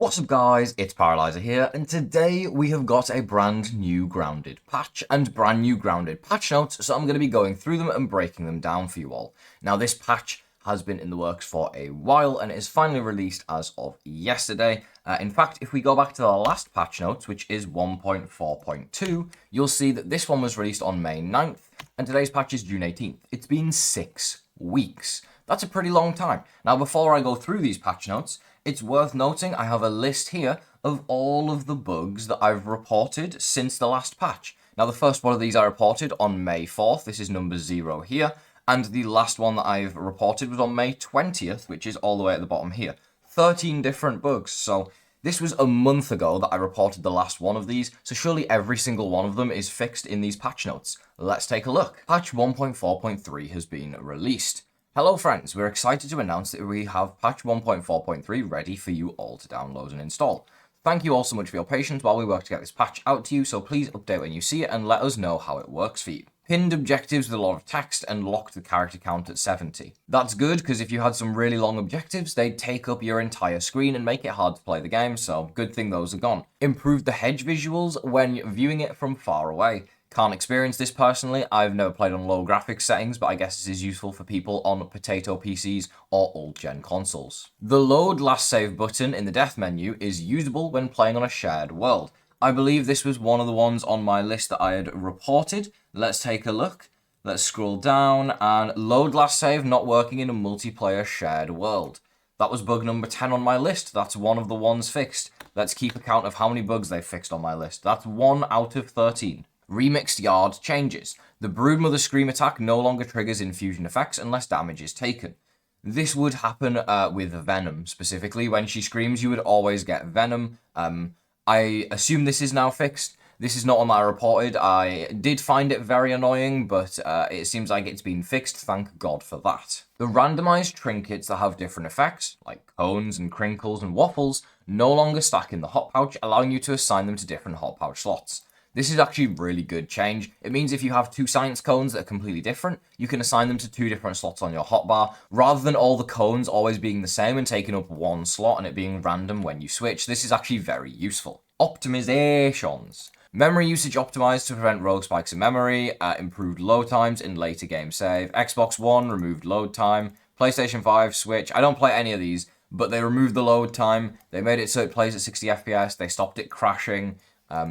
What's up guys, it's Paraly5er here, and today we have got a brand new Grounded patch and brand new Grounded patch notes, so I'm going to be going through them and breaking them down for you all. Now this patch has been in the works for a while and it is finally released as of yesterday. In fact, if we go back to the last patch notes, which is 1.4.2, you'll see that this one was released on May 9th and today's patch is June 18th. It's been 6 weeks. That's a pretty long time. Now before I go through these patch notes, it's worth noting I have a list here of all of the bugs that I've reported since the last patch. Now the first one of these I reported on May 4th, this is number 0 here, and the last one that I've reported was on May 20th, which is all the way at the bottom here. 13 different bugs, so this was a month ago that I reported the last one of these, so surely every single one of them is fixed in these patch notes. Let's take a look. Patch 1.4.3 has been released. Hello friends, we're excited to announce that we have patch 1.4.3 ready for you all to download and install. Thank you all so much for your patience while we work to get this patch out to you, so please update when you see it and let us know how it works for you. Pinned objectives with a lot of text and locked the character count at 70. That's good because if you had some really long objectives, they'd take up your entire screen and make it hard to play the game, so good thing those are gone. Improved the hedge visuals when viewing it from far away. Can't experience this personally, I've never played on low graphics settings, but I guess this is useful for people on potato PCs or old-gen consoles. The load last save button in the death menu is usable when playing on a shared world. I believe this was one of the ones on my list that I had reported. Let's take a look. Let's scroll down, and load last save not working in a multiplayer shared world. That was bug number 10 on my list, that's one of the ones fixed. Let's keep a count of how many bugs they've fixed on my list. That's 1 out of 13. Remixed yard changes. The Broodmother Scream attack no longer triggers infusion effects unless damage is taken. This would happen with Venom, specifically. When she screams, you would always get Venom. I assume this is now fixed. This is not one that I reported. I did find it very annoying, but it seems like it's been fixed, thank God for that. The randomized trinkets that have different effects, like cones and crinkles and waffles, no longer stack in the hot pouch, allowing you to assign them to different hot pouch slots. This is actually a really good change. It means if you have 2 science cones that are completely different, you can assign them to 2 different slots on your hotbar, rather than all the cones always being the same and taking up 1 slot and it being random when you switch. This is actually very useful. Optimizations. Memory usage optimized to prevent rogue spikes in memory, improved load times in later game save. Xbox One removed load time, PlayStation 5, Switch. I don't play any of these, but they removed the load time. They made it so it plays at 60 FPS. They stopped it crashing.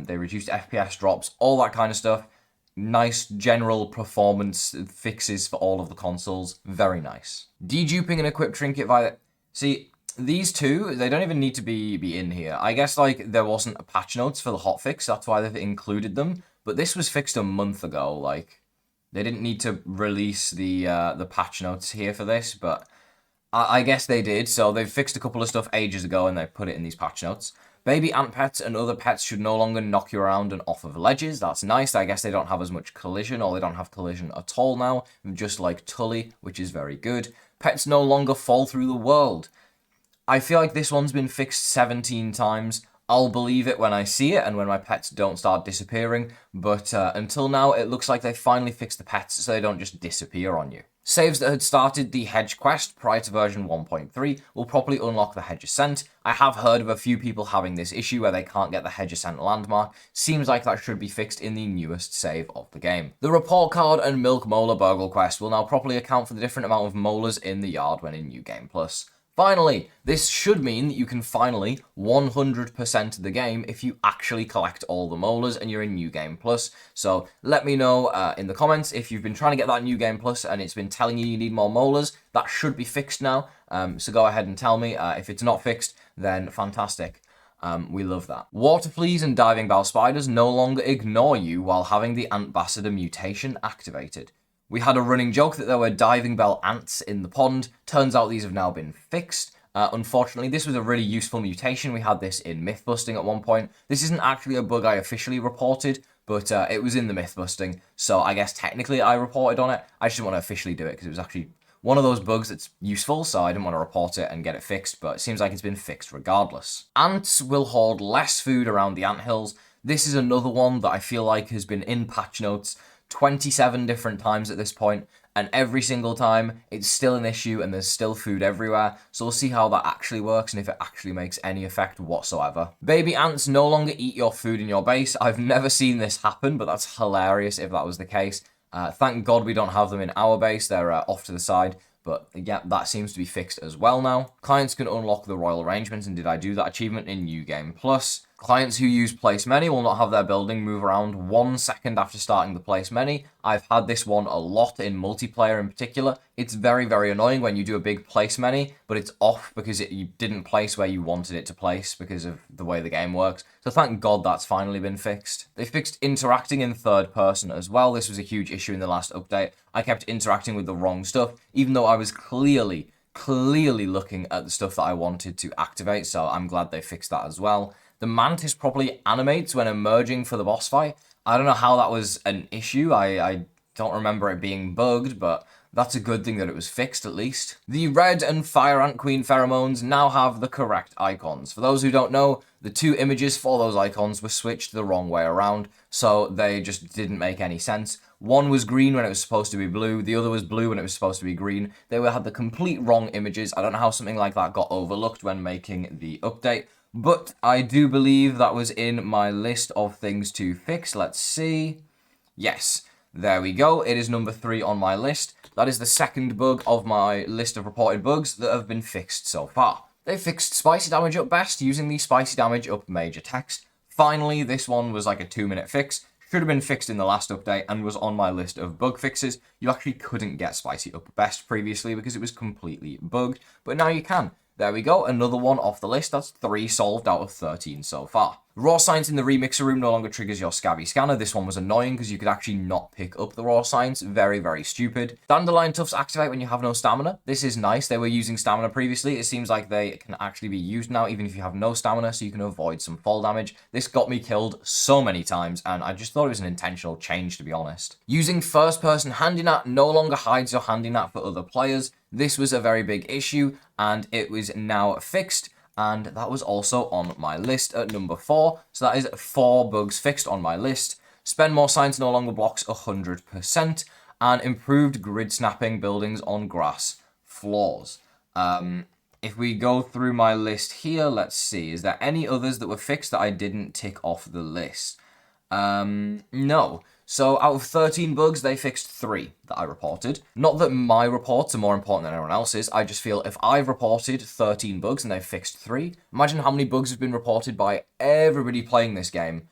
They reduced FPS drops, all that kind of stuff. Nice general performance fixes for all of the consoles. Very nice. Deduping an equipped trinket via... See, these two, they don't even need to be in here. I guess, like, there wasn't a patch notes for the hotfix, that's why they've included them. But this was fixed a month ago, like... They didn't need to release the patch notes here for this, but... I guess they did, so they've fixed a couple of stuff ages ago and they put it in these patch notes. Baby ant pets and other pets should no longer knock you around and off of ledges. That's nice. I guess they don't have as much collision, or they don't have collision at all now, just like Tully, which is very good. Pets no longer fall through the world. I feel like this one's been fixed 17 times. I'll believe it when I see it and when my pets don't start disappearing, but until now it looks like they finally fixed the pets so they don't just disappear on you. Saves that had started the Hedge quest prior to version 1.3 will properly unlock the Hedge Ascent. I have heard of a few people having this issue where they can't get the Hedge Ascent landmark. Seems like that should be fixed in the newest save of the game. The Report Card and Milk Molar Burgle quest will now properly account for the different amount of molars in the yard when in New Game Plus. Finally, this should mean that you can finally 100% the game if you actually collect all the molars and you're in New Game Plus. So let me know in the comments if you've been trying to get that New Game Plus and it's been telling you need more molars. That should be fixed now, so go ahead and tell me. If it's not fixed, then fantastic. We love that. Water fleas and diving bell spiders no longer ignore you while having the Antbassador mutation activated. We had a running joke that there were diving bell ants in the pond. Turns out these have now been fixed. Unfortunately, this was a really useful mutation. We had this in Mythbusting at one point. This isn't actually a bug I officially reported, but it was in the Mythbusting, so I guess technically I reported on it. I just didn't want to officially do it because it was actually one of those bugs that's useful, so I didn't want to report it and get it fixed, but it seems like it's been fixed regardless. Ants will hoard less food around the anthills. This is another one that I feel like has been in patch notes 27 different times at this point, and every single time it's still an issue and there's still food everywhere, so we'll see how that actually works and if it actually makes any effect whatsoever. Baby ants no longer eat your food in your base. I've never seen this happen, but that's hilarious if that was the case. Thank God we don't have them in our base. They're off to the side. But yeah, that seems to be fixed as well now. Clients can unlock the royal arrangements, and did I do that achievement in New Game Plus? Clients who use place many will not have their building move around 1 second after starting the place many. I've had this one a lot in multiplayer in particular. It's very, very annoying when you do a big place many, but it's off because you didn't place where you wanted it to place because of the way the game works. So thank God that's finally been fixed. They fixed interacting in third person as well. This was a huge issue in the last update. I kept interacting with the wrong stuff, even though I was clearly looking at the stuff that I wanted to activate, so I'm glad they fixed that as well. The mantis properly animates when emerging for the boss fight. I don't know how that was an issue. I don't remember it being bugged, but that's a good thing that it was fixed at least. The red and fire ant queen pheromones now have the correct icons. For those who don't know, the two images for those icons were switched the wrong way around, so they just didn't make any sense. One was green when it was supposed to be blue, the other was blue when it was supposed to be green. They had the complete wrong images. I don't know how something like that got overlooked when making the update. But I do believe that was in my list of things to fix. Let's see. Yes, there we go. It is number 3 on my list. That is the second bug of my list of reported bugs that have been fixed so far. They fixed spicy damage up best using the spicy damage up major text. Finally, this one was like a 2-minute fix. Should have been fixed in the last update and was on my list of bug fixes. You actually couldn't get spicy up best previously because it was completely bugged, but now you can. There we go, another one off the list. That's 3 solved out of 13 so far. Raw science in the remixer room no longer triggers your scabby scanner. This one was annoying because you could actually not pick up the raw science. Very, very stupid. Dandelion tufts activate when you have no stamina. This is nice. They were using stamina previously. It seems like they can actually be used now even if you have no stamina, so you can avoid some fall damage. This got me killed so many times and I just thought it was an intentional change, to be honest. Using first person handy nat no longer hides your handy nat for other players. This was a very big issue and it was now fixed. And that was also on my list at number 4. So that is 4 bugs fixed on my list. Spend more science no longer blocks 100%. And improved grid snapping buildings on grass floors. If we go through my list here, let's see. Is there any others that were fixed that I didn't tick off the list? No. So out of 13 bugs, they fixed 3 that I reported. Not that my reports are more important than anyone else's. I just feel if I've reported 13 bugs and they've fixed 3, imagine how many bugs have been reported by everybody playing this game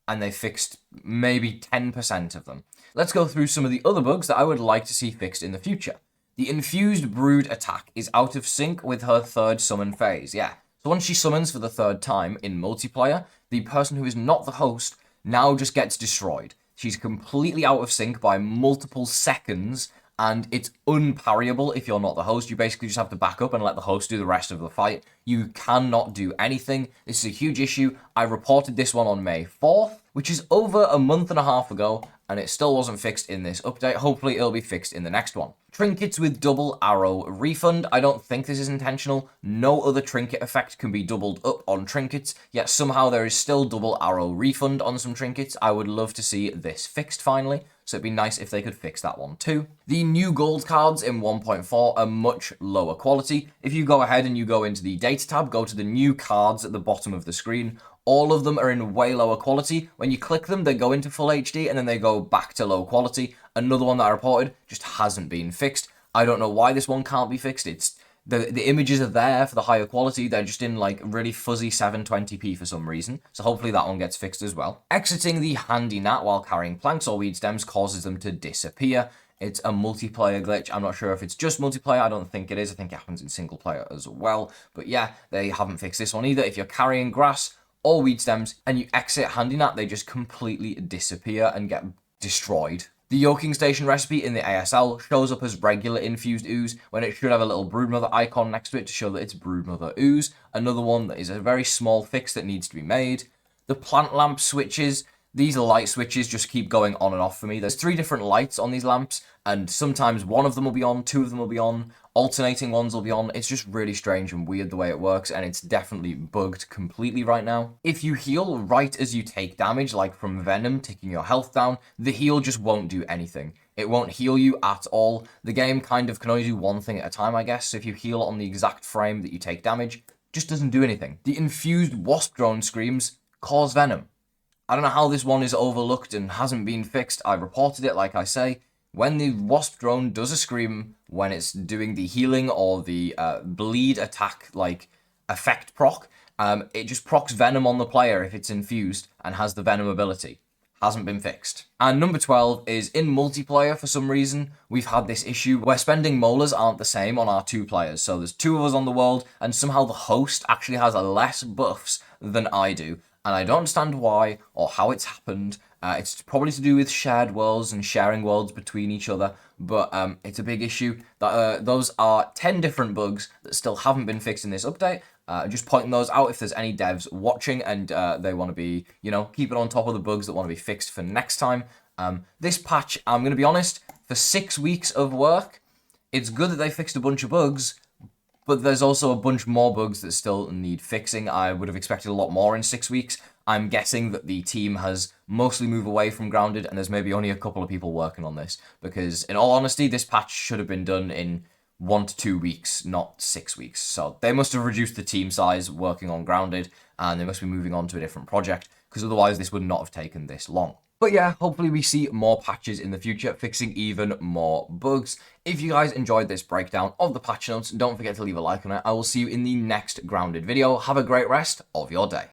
and they fixed maybe 10% of them. Let's go through some of the other bugs that I would like to see fixed in the future. The infused brood attack is out of sync with her 3rd summon phase. Yeah. So once she summons for the 3rd time in multiplayer, the person who is not the host now just gets destroyed. She's completely out of sync by multiple seconds, and it's unparryable if you're not the host. You basically just have to back up and let the host do the rest of the fight. You cannot do anything. This is a huge issue. I reported this one on May 4th, which is over a month and a half ago, and it still wasn't fixed in this update. Hopefully it'll be fixed in the next one. Trinkets with double arrow refund. I don't think this is intentional. No other trinket effect can be doubled up on trinkets, yet somehow there is still double arrow refund on some trinkets. I would love to see this fixed finally, so it'd be nice if they could fix that one too. The new gold cards in 1.4 are much lower quality. If you go ahead and you go into the data tab, go to the new cards at the bottom of the screen, all of them are in way lower quality. When you click them, they go into full HD and then they go back to low quality. Another one that I reported just hasn't been fixed. I don't know why this one can't be fixed. It's the images are there for the higher quality. They're just in like really fuzzy 720p for some reason. So hopefully that one gets fixed as well. Exiting the handy nat while carrying planks or weed stems causes them to disappear. It's a multiplayer glitch. I'm not sure if it's just multiplayer. I don't think it is. I think it happens in single player as well. But yeah, they haven't fixed this one either. If you're carrying grass or weed stems and you exit handy nat, they just completely disappear and get destroyed. The yoking station recipe in the ASL shows up as regular infused ooze when it should have a little broodmother icon next to it to show that it's broodmother ooze. Another one that is a very small fix that needs to be made. The plant lamp switches. These light switches just keep going on and off for me. There's 3 different lights on these lamps, and sometimes one of them will be on, 2 of them will be on, alternating ones will be on. It's just really strange and weird the way it works, and it's definitely bugged completely right now. If you heal right as you take damage, like from venom ticking your health down, the heal just won't do anything. It won't heal you at all. The game kind of can only do one thing at a time, I guess. So if you heal on the exact frame that you take damage, it just doesn't do anything. The infused wasp drone screams cause venom. I don't know how this one is overlooked and hasn't been fixed. I reported it, like I say. When the wasp drone does a scream, when it's doing the healing or the bleed attack, like, effect proc, it just procs venom on the player if it's infused and has the venom ability. Hasn't been fixed. And number 12 is in multiplayer, for some reason, we've had this issue where spending molars aren't the same on our 2 players. So there's 2 of us on the world, and somehow the host actually has less buffs than I do. And I don't understand why or how it's happened. It's probably to do with shared worlds and sharing worlds between each other, but it's a big issue. Those are 10 different bugs that still haven't been fixed in this update. Just pointing those out if there's any devs watching and they want to be, keeping on top of the bugs that want to be fixed for next time. This patch, I'm going to be honest, for 6 weeks of work, it's good that they fixed a bunch of bugs, but there's also a bunch more bugs that still need fixing. I would have expected a lot more in 6 weeks. I'm guessing that the team has mostly moved away from Grounded, and there's maybe only a couple of people working on this, because in all honesty, this patch should have been done in 1 to 2 weeks, not 6 weeks. So they must have reduced the team size working on Grounded, and they must be moving on to a different project, because otherwise this would not have taken this long. But yeah, hopefully we see more patches in the future, fixing even more bugs. If you guys enjoyed this breakdown of the patch notes, don't forget to leave a like on it. I will see you in the next Grounded video. Have a great rest of your day.